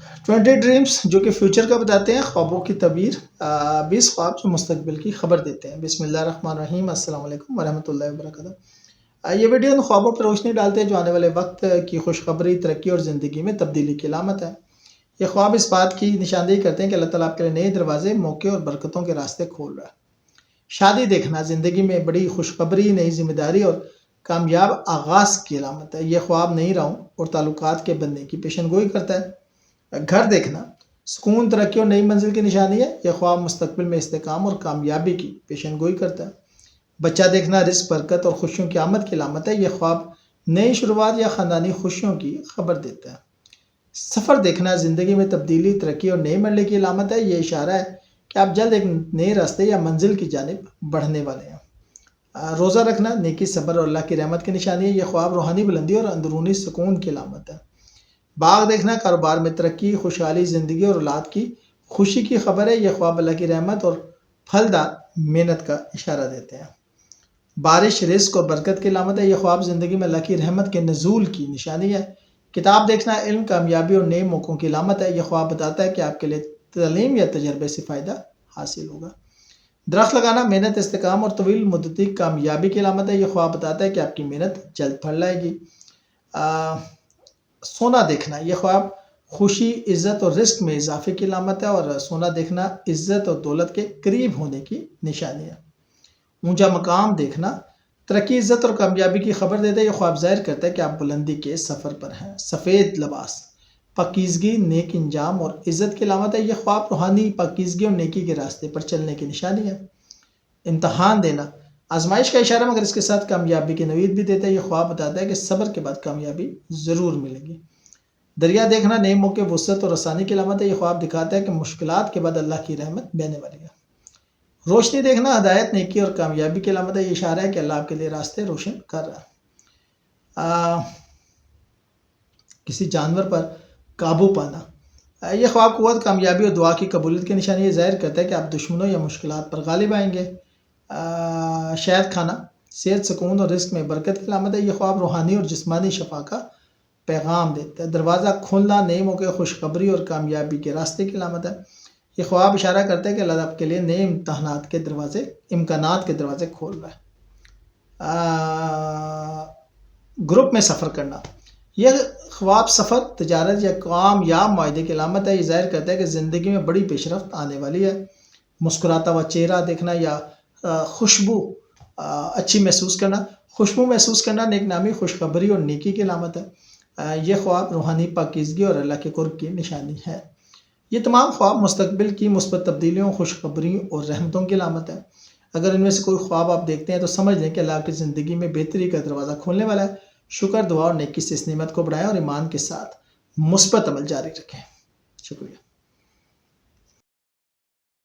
20 dreams جو کہ future کا بتاتے ہیں، خوابوں کی تعبیر، 20 خواب جو مستقبل کی خبر دیتے ہیں۔ بسم اللہ الرحمن الرحیم، السلام علیکم ورحمۃ اللہ وبرکاتہ۔ یہ ویڈیو ان خوابوں پر روشنی ڈالتے ہیں جو آنے والے وقت کی خوشخبری، ترقی اور زندگی میں تبدیلی کی علامت ہے۔ یہ خواب اس بات کی نشاندہی کرتے ہیں کہ اللہ تعالیٰ آپ کے لیے نئے دروازے، موقع اور برکتوں کے راستے کھول رہا ہے۔ شادی دیکھنا زندگی میں بڑی خوشخبری، نئی ذمہ داری اور کامیاب آغاز کی علامت ہے۔ یہ خواب نئی راہوں اور تعلقات کے بننے کی پیشن گوئی کرتا ہے۔ گھر دیکھنا سکون، ترقی اور نئی منزل کی نشانی ہے۔ یہ خواب مستقبل میں استحکام اور کامیابی کی پیشن گوئی کرتا ہے۔ بچہ دیکھنا رزق، برکت اور خوشیوں کی آمد کی علامت ہے۔ یہ خواب نئی شروعات یا خاندانی خوشیوں کی خبر دیتا ہے۔ سفر دیکھنا زندگی میں تبدیلی، ترقی اور نئے مرحلے کی علامت ہے۔ یہ اشارہ ہے کہ آپ جلد ایک نئے راستے یا منزل کی جانب بڑھنے والے ہیں۔ روزہ رکھنا نیکی، صبر اور اللہ کی رحمت کی نشانی ہے۔ یہ خواب روحانی بلندی اور اندرونی سکون کی علامت ہے۔ باغ دیکھنا کاروبار میں ترقی، خوشحالی، زندگی اور اولاد کی خوشی کی خبر ہے۔ یہ خواب اللہ کی رحمت اور پھلدار محنت کا اشارہ دیتے ہیں۔ بارش رزق اور برکت کی علامت ہے۔ یہ خواب زندگی میں اللہ کی رحمت کے نزول کی نشانی ہے۔ کتاب دیکھنا علم، کامیابی اور نئے موقعوں کی علامت ہے۔ یہ خواب بتاتا ہے کہ آپ کے لیے تعلیم یا تجربے سے فائدہ حاصل ہوگا۔ درخت لگانا محنت، استحکام اور طویل مدتی کامیابی کی علامت ہے۔ یہ خواب بتاتا ہے کہ آپ کی محنت جلد پھل لائے گی۔ سونا دیکھنا یہ خواب خوشی، عزت اور رزق میں اضافے کی علامت ہے، اور سونا دیکھنا عزت اور دولت کے قریب ہونے کی نشانی ہے۔ اونچا مقام دیکھنا ترقی، عزت اور کامیابی کی خبر دیتا ہے۔ یہ خواب ظاہر کرتا ہے کہ آپ بلندی کے سفر پر ہیں۔ سفید لباس پاکیزگی، نیک انجام اور عزت کی علامت ہے۔ یہ خواب روحانی پاکیزگی اور نیکی کے راستے پر چلنے کی نشانی ہے۔ امتحان دینا آزمائش کا اشارہ مگر اس کے ساتھ کامیابی کی نوید بھی دیتا ہے۔ یہ خواب بتاتا ہے کہ صبر کے بعد کامیابی ضرور ملے گی۔ دریا دیکھنا نئے موقع، وسعت اور آسانی کی علامت ہے۔ یہ خواب دکھاتا ہے کہ مشکلات کے بعد اللہ کی رحمت بہنے والی ہے۔ روشنی دیکھنا ہدایت، نیکی اور کامیابی کی علامت ہے۔ یہ اشارہ ہے کہ اللہ آپ کے لیے راستے روشن کر رہا ہے۔ کسی جانور پر قابو پانا یہ خواب قوت، کامیابی اور دعا کی قبولیت کی نشانی ہے۔ ظاہر کرتا ہے کہ آپ دشمنوں یا مشکلات پر غالب آئیں گے۔ شہد کھانا صحت، سکون اور رزق میں برکت کی علامت ہے۔ یہ خواب روحانی اور جسمانی شفا کا پیغام دیتا ہے۔ دروازہ کھولنا نئے موقع، خوشخبری اور کامیابی کے راستے کی علامت ہے۔ یہ خواب اشارہ کرتا ہے کہ اللہ آپ کے لیے نئے امکانات کے دروازے کھول رہا ہے۔ گروپ میں سفر کرنا یہ خواب سفر، تجارت یا کامیاب معاہدے کی علامت ہے۔ یہ ظاہر کرتا ہے کہ زندگی میں بڑی پیش رفت آنے والی ہے۔ مسکراتا ہوا چہرہ دیکھنا یا خوشبو اچھی محسوس کرنا نیک نامی، خوشخبری اور نیکی کی علامت ہے۔ یہ خواب روحانی پاکیزگی اور اللہ کے قرب کی نشانی ہے۔ یہ تمام خواب مستقبل کی مثبت تبدیلیوں، خوشخبریوں اور رحمتوں کی علامت ہے۔ اگر ان میں سے کوئی خواب آپ دیکھتے ہیں تو سمجھ لیں کہ اللہ آپ کی زندگی میں بہتری کا دروازہ کھولنے والا ہے۔ شکر، دعا اور نیکی سے اس نعمت کو بڑھائیں اور ایمان کے ساتھ مثبت عمل جاری رکھیں۔ شکریہ۔